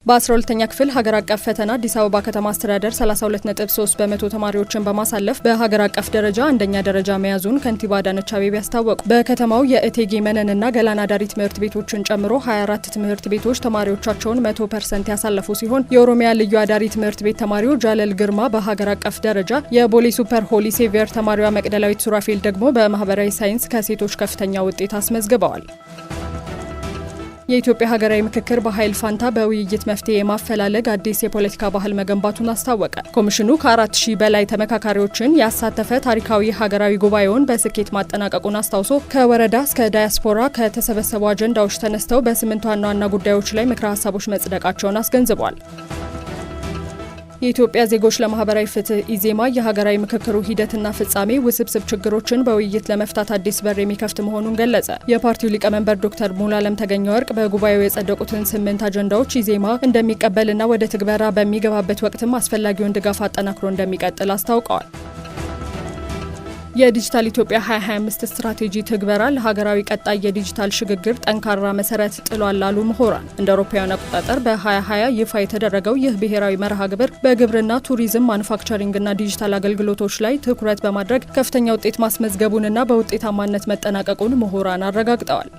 በ12ኛ ክፍል ሀገር አቀፍ ፈተና አዲስ አበባ ከተማ አስተዳደር 32.3% ተማሪዎችን በማሳለፍ በሀገር አቀፍ ደረጃ አንደኛ ደረጃ መያዙን ከንቲባ አዳነች አቤቤ አስታወቁ። በከተማው የእቴጌ መነንና ገላና ዳሪ ትምህርት ቤቶችን ጨምሮ 24 ትምህርት ቤቶች ተማሪዎቻቸውን 100% ያሳለፉ ሲሆን የኦሮሚያ ልዩ አዳሪ ትምህርት ቤት ተማሪው ጃለል ግርማ በሀገር አቀፍ ደረጃ፣ የቦሌ ሱፐር ሆሊ ሴቪየር ተማሪዋ መቅደላዊት ሱራፌል ደግሞ በማህበራዊ ሳይንስ ከሴቶች ከፍተኛ ውጤት አስመዝግበዋል። የኢትዮጵያ ሀገራዊ ምክክር በኃይል ፋንታ በውይይት መፍትሄ የማፈላለግ አዲስ የፖለቲካ ባህል መገንባቱን አስታወቀ። ኮሚሽኑ ከ4000 በላይ ተመካካሪዎችን ያሳተፈ ታሪካዊ ሀገራዊ ጉባኤውን በስኬት ማጠናቀቁን አስታውሶ ከወረዳ እስከ ዳያስፖራ ከተሰበሰቡ አጀንዳዎች ተነስተው በ8 ዋና ዋና ጉዳዮች ላይ ምክረ ሀሳቦች መጽደቃቸውን አስገንዝቧል። የኢትዮጵያ ዜጎች ለማህበራዊ ፍትህ ኢዜማ የሀገራዊ ምክክሩ ሂደትና ፍጻሜ ውስብስብ ችግሮችን በውይይት ለመፍታት አዲስ በር የሚከፍት መሆኑን ገለጸ። የፓርቲው ሊቀመንበር ዶክተር ሙሉዓለም ተገኘ ወርቅ በጉባኤው የጸደቁትን 8 አጀንዳዎች ኢዜማ እንደሚቀበልና ወደ ትግበራ በሚገባበት ወቅትም አስፈላጊውን ድጋፍ አጠናክሮ እንደሚቀጥል አስታውቀዋል። የዲጂታል ኢትዮጵያ 2025 ስትራቴጂ ትግበራ ለሀገራዊ ቀጣይ የዲጂታል ሽግግር ጠንካራ መሰረት ጥሏል ላሉ ምሁራን። እንደ አውሮፓውያን አቆጣጠር በ2020 ይፋ የተደረገው ይህ ብሔራዊ መርሃ ግብር በግብርና፣ ቱሪዝም፣ ማኑፋክቸሪንግና ዲጂታል አገልግሎቶች ላይ ትኩረት በማድረግ ከፍተኛ ውጤት ማስመዝገቡንና በውጤታማነት መጠናቀቁን ምሁራን አረጋግጠዋል።